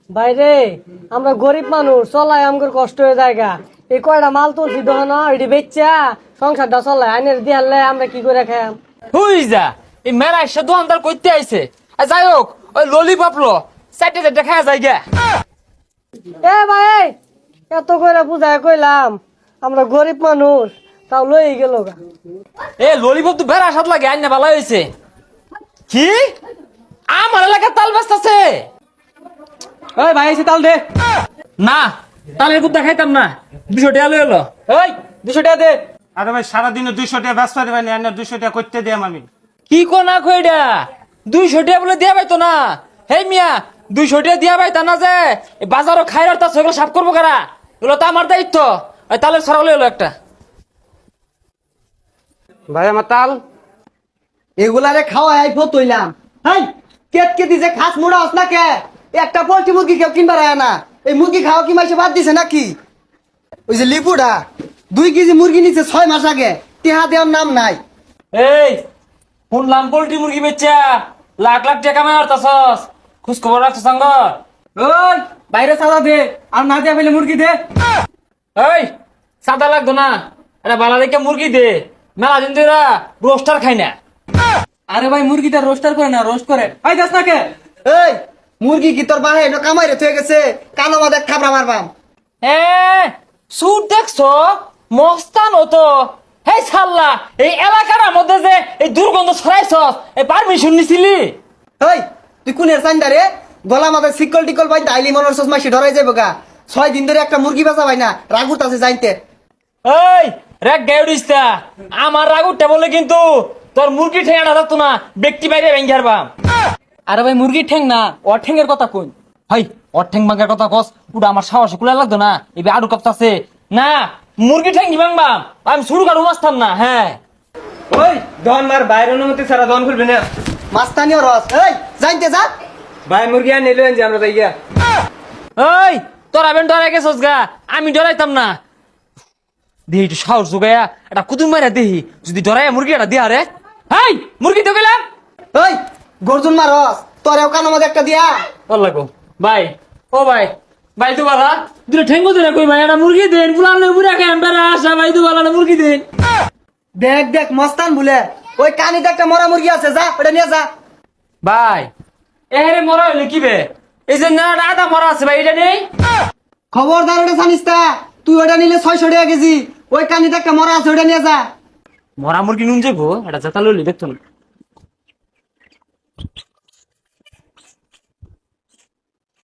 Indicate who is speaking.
Speaker 1: বাইরে আমরা গরিব মানুষ চলাই আমগর কষ্ট হয়ে জায়গা এই কয়টা মাল তুলছি দহন এটি বেচা সংসারটা চলাই আইনের দিয়ালে আমরা কি করে খাম
Speaker 2: হুই যা এই মেরা এসে দোকানদার করতে আইছে আর যাই হোক ওই ললিপপ লো চারটে চারটে খাওয়া যায় গা।
Speaker 1: এ ভাই এত করে বুঝায় কইলাম আমরা গরিব মানুষ তাও লই গেল গা।
Speaker 2: এ ললিপপ তো বেড়া সাত লাগে আইনা ভালো হয়েছে কি আমার এলাকার তাল বাস্তাছে
Speaker 3: ওই ভাই এসে তাল দে।
Speaker 2: না তালের গুদ্দা খাইতাম না 200 টাকা লই এলো
Speaker 3: ওই 200 টাকা দে।
Speaker 4: আরে ভাই সারাদিনে 200 টাকা ব্যস্ত দেবেন না 200 টাকা করতে দিয়াম আমি।
Speaker 2: কি কোনা কইডা 200 টাকা বলে দিয়া পাইতো না হে মিয়া 200 টাকা দিয়া পাইতা না যে এই বাজারও খাইরার তা সেগুলো সাফ করবো কারা এগুলো তো আমার দায়িত্ব ওই তালের ছড়া লই এলো একটা
Speaker 4: ভাই আমার তাল
Speaker 5: এগুলারে খাওয়াই আইফো তৈলাম। হাই কেট কে দিছে খাস মোড়া হস না কে একটা পোল্ট্রি মুরগি কেউ কিনবার আয় না এই মুরগি খাওয়া কি মাইসে বাদ দিছে নাকি ওই যে লিপুডা 2 কেজি মুরগি নিছে 6 মাস আগে টিহা দেওয়ার নাম নাই।
Speaker 2: এই শুনলাম পোল্ট্রি মুরগি বেচা লাখ লাখ টাকা কামাই হরতাছস খোঁজ খবর রাখছ সঙ্গ
Speaker 3: ওই বাইরে সাদা দে আর না দিয়া ফেলে মুরগি দে।
Speaker 2: এই সাদা লাগতো না এটা বালা দেখে মুরগি দে মেলা দিন ধরে রোস্টার খাই না
Speaker 3: আরে ভাই মুরগিটা রোস্টার করে না রোস্ট করে ভাই যাস না কে।
Speaker 5: এই মুরগি কি তোর বাহে এটা কামাই রে থয়ে গেছে কানো মাদে খাবরা মারবাম।
Speaker 2: এ সুট দেখছো মস্তান হতো হেই সাল্লা এই এলাকার মধ্যে যে এই দুর্গন্ধ ছড়াইছস এই পারমিশন নিছিলি
Speaker 5: এই তুই কোনের চাইন্দা রে গলা মাদে সিকল টিকল ভাই দাইলি মনর সস মাসি ধরাই যাইব গা 6 দিন ধরে একটা মুরগি বেচা ভাই না রাগুত আছে যাইতে।
Speaker 2: এই রেক গাউডিস্তা আমার রাগুটা বলে কিন্তু তোর মুরগি ঠেঙাটা থাকতো না ব্যক্তি বাইরে ভেঙে হারবাম
Speaker 3: আরে ভাই মুরগির ঠ্যাং না ওর ঠ্যাংয়ের কথা কই।
Speaker 2: হাই ওর ঠ্যাং ভাঙার কথা কস পুরা আমার সাহসে কুলা লাগতো না এবার আড়ু কাপতাছে না মুরগি ঠ্যাং ভাঙবাম আমি শুরু কারু মাস্তাম না হ্যাঁ
Speaker 3: ওই দন মার বাইরে অনুমতি ছাড়া দন খুলবি না।
Speaker 5: মাস্তানিও রস এই যাইতে যা
Speaker 3: ভাই মুরগি আর নিলেন যে আমরা তাই গিয়া।
Speaker 2: এই তোরা বেন ডরাই গেছস গা আমি ডরাইতাম না দেহি একটু সাহস যোগায়া এটা কুতুম মারা দেহি যদি ডরাইয়া মুরগি এটা দিয়া রে হাই মুরগি তো গেলাম
Speaker 5: এই গর্জুন মা রস তোরেও কানো মাদে একটা দিয়া।
Speaker 2: বললা গো ভাই ও ভাই ভাই তো বালা দুটো ঠেঙ্গো দিলে কই ভাই এটা মুরগি দেন পুলালে বুড়া খাই বেড়া আসা ভাই তো বালা মুরগি দেন
Speaker 5: দেখ দেখ মস্তান বলে ওই কানিতে একটা মরা মুরগি আছে যা ওটা নিয়ে যা।
Speaker 2: ভাই এরে মরা হইলে কি বে এই যে না আদা মরা আছে ভাই এটা নেই
Speaker 5: খবরদার ওটা জানিস তা তুই ওটা নিলে 600 টাকা কেজি ওই কানিতে একটা মরা আছে ওটা নিয়ে যা।
Speaker 2: মরা মুরগি নুন যাবো এটা জাতা লইলে দেখতো না